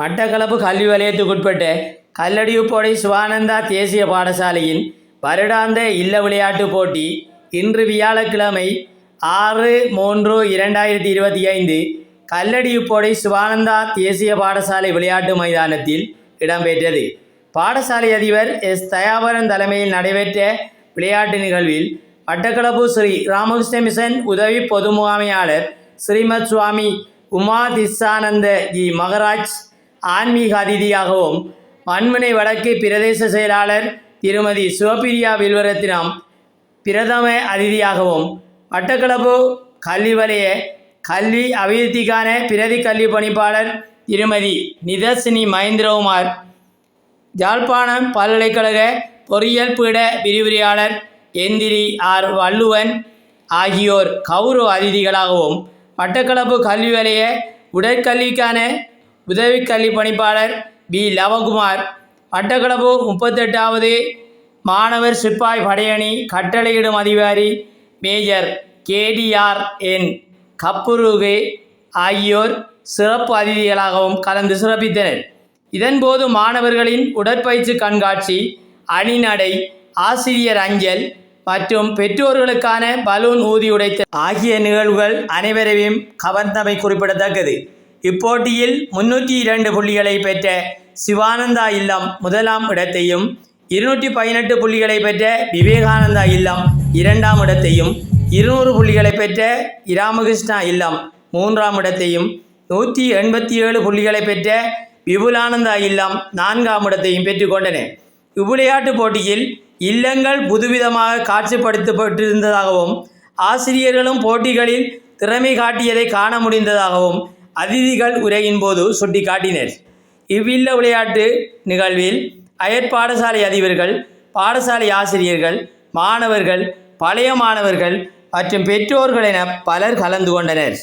மட்டக்களப்பு கல்வி வலயத்துக்குட்பட்ட கல்லடியுப்போடை சிவானந்தா தேசிய பாடசாலையின் வருடாந்த இல்ல விளையாட்டுப் போட்டி இன்று வியாழக்கிழமை 6/3/2025 கல்லடியுப்போடை சிவானந்தா தேசிய பாடசாலை விளையாட்டு மைதானத்தில் இடம்பெற்றது. பாடசாலை அதிபர் எஸ். தயாபரன் தலைமையில் நடைபெற்ற விளையாட்டு நிகழ்வில் மட்டக்களப்பு ஸ்ரீ ராமகிருஷ்ண மிஷன் உதவி பொது முகாமையாளர் ஸ்ரீமத் சுவாமி உமா திஸ்ஸானந்த ஜி மகராஜ் ஆன்மீக அதிதியாகவும், மண்முனை வடக்கு பிரதேச செயலாளர் திருமதி சிவபிரியா வில்வரத்தினம் பிரதம அதிதியாகவும், மட்டக்களப்பு கல்வி வலய கல்வி அபிவிருத்திக்கான பிரதி கல்வி பணிப்பாளர் திருமதி நிதர்சினி மகேந்திரகுமார், யாழ்ப்பாணம் பல்கலைக்கழக பொறியியல் பீட விரிவுரையாளர் எந்திரி ஆர். வள்ளுவன் ஆகியோர் கௌரவ அதிதிகளாகவும், மட்டக்களப்பு கல்வி வலய உடற்கல்விக்கான உதவி கல்வி பணிப்பாளர் பி. லவகுமார், மட்டக்களப்பு 38வது மாணவர் சிப்பாய் படையணி கட்டளையிடும் அதிகாரி மேஜர் KDR.N. கப்புருகே ஆகியோர் சிறப்பு அதிதிகளாகவும் கலந்து சிறப்பித்தனர். இதன்போது மாணவர்களின் உடற்பயிற்சி கண்காட்சி, அணிநடை, ஆசிரியர் அஞ்சல் மற்றும் பெற்றோர்களுக்கான பலூன் ஊதி உடைத்தல் ஆகிய நிகழ்வுகள் அனைவரையும் கவர்ந்தமை குறிப்பிடத்தக்கது. இப்போட்டியில் 302 புள்ளிகளை பெற்ற சிவானந்தா இல்லம் முதலாம் இடத்தையும், 218 புள்ளிகளை பெற்ற விவேகானந்தா இல்லம் இரண்டாம் இடத்தையும், 200 புள்ளிகளை பெற்ற இராமகிருஷ்ணா இல்லம் மூன்றாம் இடத்தையும், 187 புள்ளிகளை பெற்ற விபுலானந்தா இல்லம் நான்காம் இடத்தையும் பெற்றுக்கொண்டன. இவ்விளையாட்டுப் போட்டியில் இல்லங்கள் புதுவிதமாக காட்சிப்படுத்தப்பட்டிருந்ததாகவும், ஆசிரியர்களும் போட்டிகளில் திறமை காட்டியதை காண முடிந்ததாகவும் அதிதிகள் உரையின் போது சுட்டிக்காட்டினர். இவ்வில்ல விளையாட்டு நிகழ்வில் அயற்பாடசாலை அதிபர்கள், பாடசாலை ஆசிரியர்கள், மாணவர்கள், பழைய மாணவர்கள் மற்றும் பெற்றோர்கள் என பலர் கலந்து கொண்டனர்.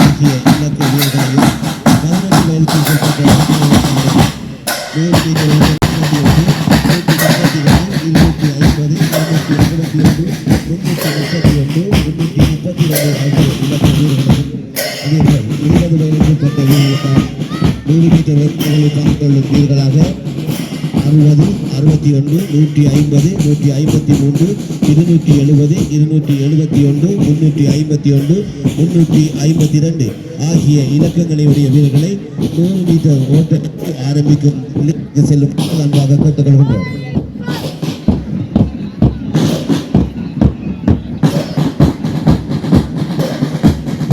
ஆகிய இலக்க வீரர்களையும் 18 வயதுக்கு வீரர்களாக 60, 61, 150, 153, 270, 271, 351, 352 ஆகிய இலக்கங்களையுடைய வீரர்களை 100 மீட்டர் ஓட்டத்தை ஆரம்பிக்கும் செல்லும் அன்பாக கேட்டுக்கொள்கின்றோம்.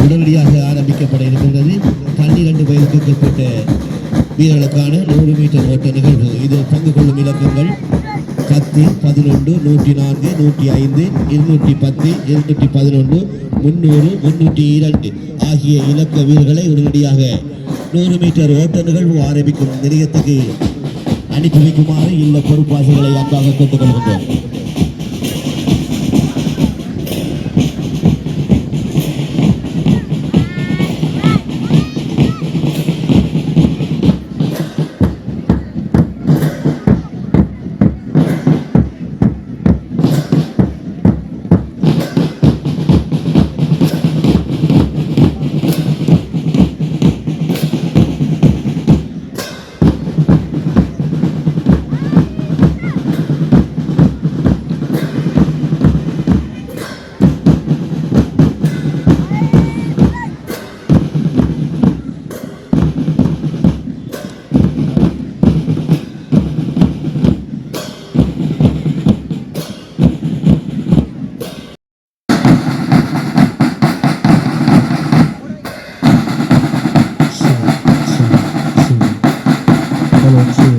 உடனடியாக ஆரம்பிக்கப்பட இருக்கின்றது 12 வயதுக்கு உட்பட்ட வீரர்களுக்கான 100 மீட்டர் ஓட்ட நிகழ்வு. இதில் பங்கு கொள்ளும் இலக்கங்கள் 10, 11, 104, 105, 210, 211, 300, 302 ஆகிய இலக்க வீரர்களை உடனடியாக 100 மீட்டர் ஓட்ட நிகழ்வு ஆரம்பிக்கும் நிலையத்துக்கு அனுப்பி வைக்குமாறு இல்ல பொறுப்பாசிகளை அன்பாக கேட்டுக்கொள்கின்றோம். வச்சு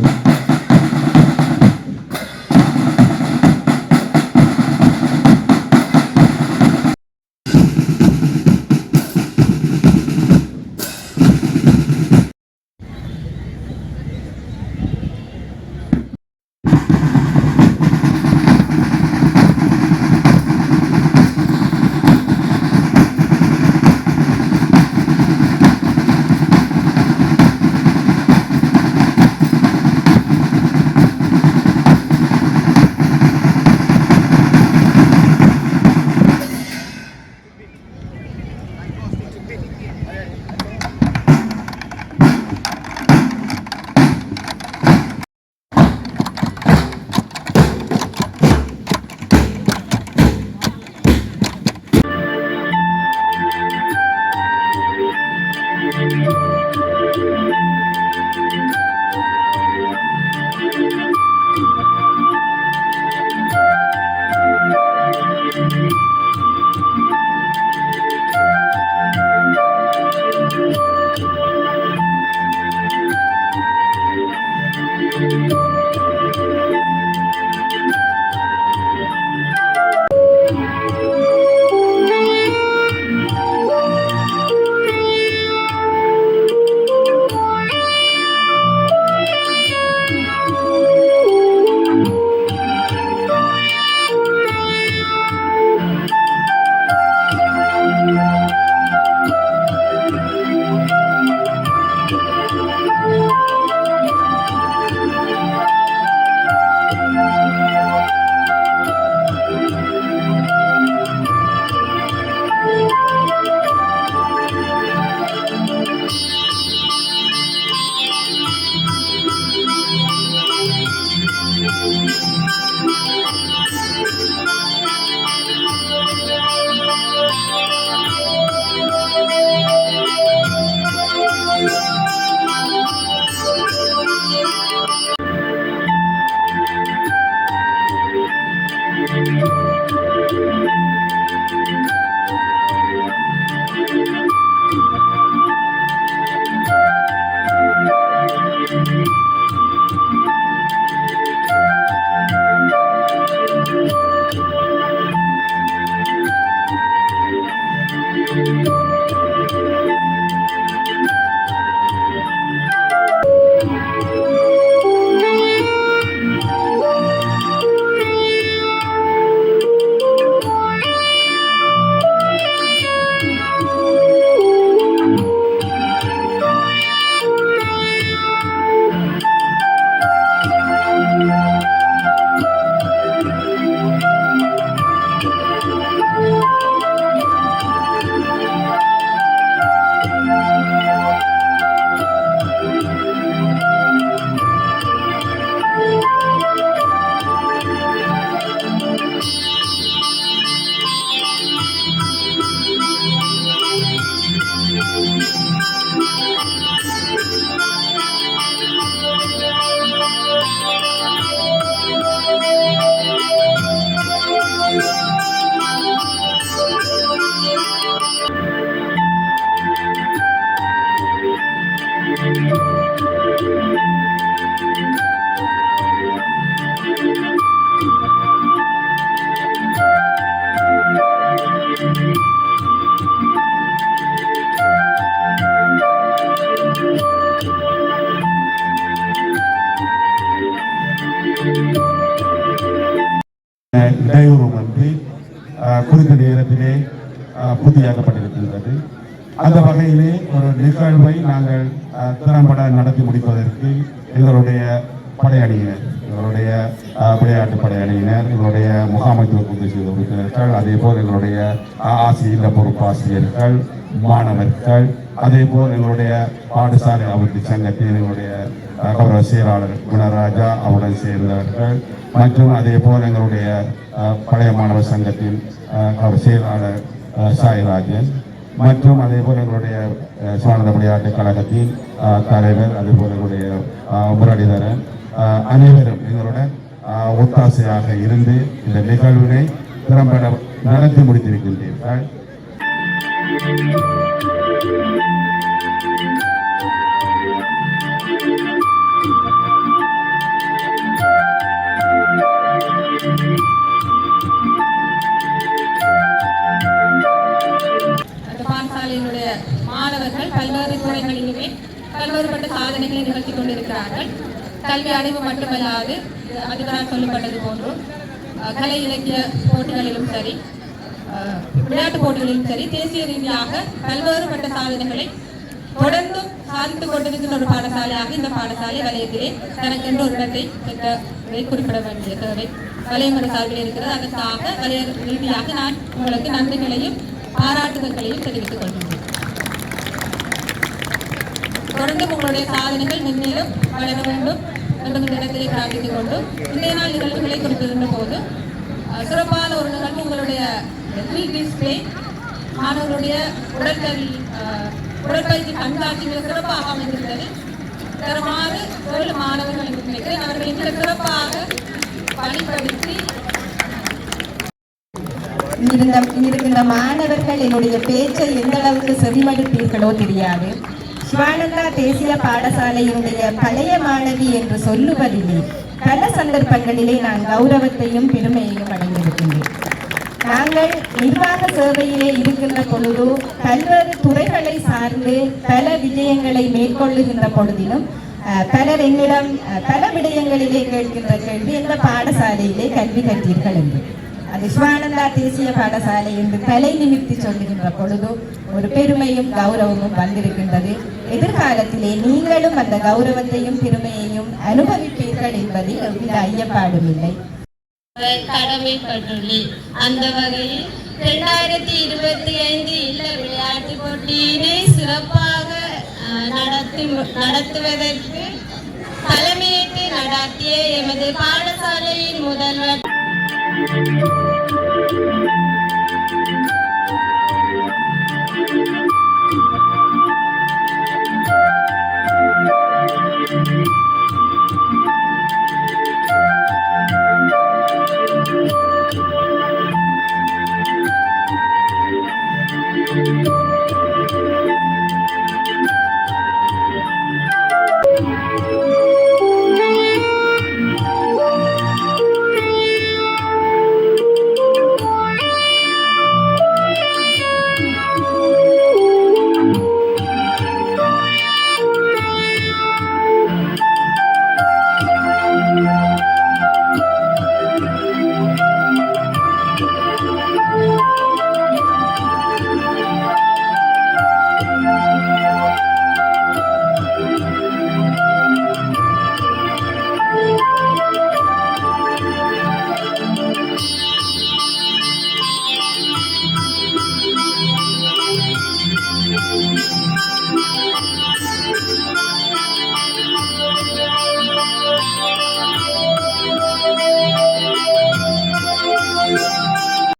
இடையூறுமின்றி குறித்த நேரத்திலே பூர்த்தியாக்கப்பட்டிருக்கின்றது. அந்த வகையிலே ஒரு நிகழ்வை நாங்கள் திறம்பட நடத்தி முடிப்பதற்கு எங்களுடைய படையணியினர், எங்களுடைய விளையாட்டு படையணியினர், எங்களுடைய முகாமைத்துவ குழு செய்த உறுப்பினர்கள், அதே போல் எங்களுடைய ஆசிரியர் பொறுப்பாசிரியர்கள், மாணவர்கள், அதே போல் எங்களுடைய பாடசாலை அபிவிருத்தி சங்கத்தின் எங்களுடைய கௌரவ செயலாளர் குணராஜா அவருடன் சேர்ந்தவர்கள் மற்றும் அதே போல் எங்களுடைய பழைய மாணவர் சங்கத்தின் செயலாளர் சாய்ராஜன் மற்றும் அதே போல் எங்களுடைய சுவானந்த விளையாட்டு கழகத்தின் தலைவர், அதே போல் எங்களுடைய முரளிதரன் அனைவரும் எங்களுடன் ஒத்தாசையாக இருந்து இந்த நிகழ்வினை திறம்பட நடத்தி முடித்திருக்கின்றீர்கள். இருக்கிறார்கள். கல்வி அறிவு மட்டுமல்லாது அதுதான் சொல்லப்பட்டது போன்று கலை இலக்கிய போட்டிகளிலும் சரி, விளையாட்டு போட்டிகளிலும் சரி, தேசிய ரீதியாக பல்வேறுபட்ட சாதனைகளை தொடர்ந்து சாதித்துக் கொண்டிருக்கின்ற ஒரு பாடசாலையாக இந்த பாடசாலை வலயத்திலே தனக்கென்று ஒரு இடத்தை பெற்றதை குறிப்பிட வேண்டிய தேவை வலயமர சார்பில் இருக்கிறது. அதற்காக வலய ரீதியாக நான் உங்களுக்கு நன்றிகளையும் பாராட்டுதல்களையும் தெரிவித்துக் கொள்கின்றேன். தொடர்ந்து உங்களுடைய சாதனைகள் மென்மேலும் வளர வேண்டும் என்ற இடத்திலே பிரார்த்தித்துக் கொண்டு இன்றைய நாள் நிகழ்வுகளை குறிப்பிடுகின்ற போது சிறப்பான ஒரு நிகழ்வு உங்களுடைய டிஸ்பிளே மாணவர்களுடைய உடற்பயிற்சி கண்காட்சி மிக சிறப்பாக அமைந்திருந்தது. தரமான 7 மாணவர்கள் என்று நினைக்கிறேன். அவர்கள் மிக சிறப்பாக பணிப்படுத்தி இருக்கின்ற மாணவர்கள் என்னுடைய பேச்சை எந்த அளவுக்கு செவிமடுப்பீர்களோ தெரியாது. சிவானந்தா தேசிய பாடசாலையினுடைய பழைய மாணவி என்று சொல்லுவதிலே பல சந்தர்ப்பங்களிலே நான் கௌரவத்தையும் பெருமையையும் அடைந்திருக்கின்றேன். நாங்கள் நிர்வாக சேவையிலே இருக்கின்ற பொழுது பல்வேறு துறைகளை சார்ந்து பல விஜயங்களை மேற்கொள்ளுகின்ற பொழுதிலும் பலர் என்னிடம் பல விடயங்களிலே கேட்கின்ற கேள்வி, எந்த பாடசாலையிலே கல்வி கற்றீர்கள் என்று. அது சிவானந்தா தேசிய பாடசாலை என்று தலை நிமிர்த்தி சொல்லுகின்ற பொழுது ஒரு பெருமையும் கௌரவமும் வந்திருக்கின்றது. எதிர்காலத்திலே நீங்களும் அந்த கௌரவத்தையும் பெருமையையும் அனுபவிப்பீர்கள் என்பதில் எவ்வித ஐயப்பாடும் இல்லை. கடமைப்பட்டுள்ளேன். அந்த வகையில் 2025 இல்ல விளையாட்டு போட்டியினை சிறப்பாக நடத்துவதற்கு தலைமையேற்று நடாத்திய எமது பாடசாலையின் முதல்வர்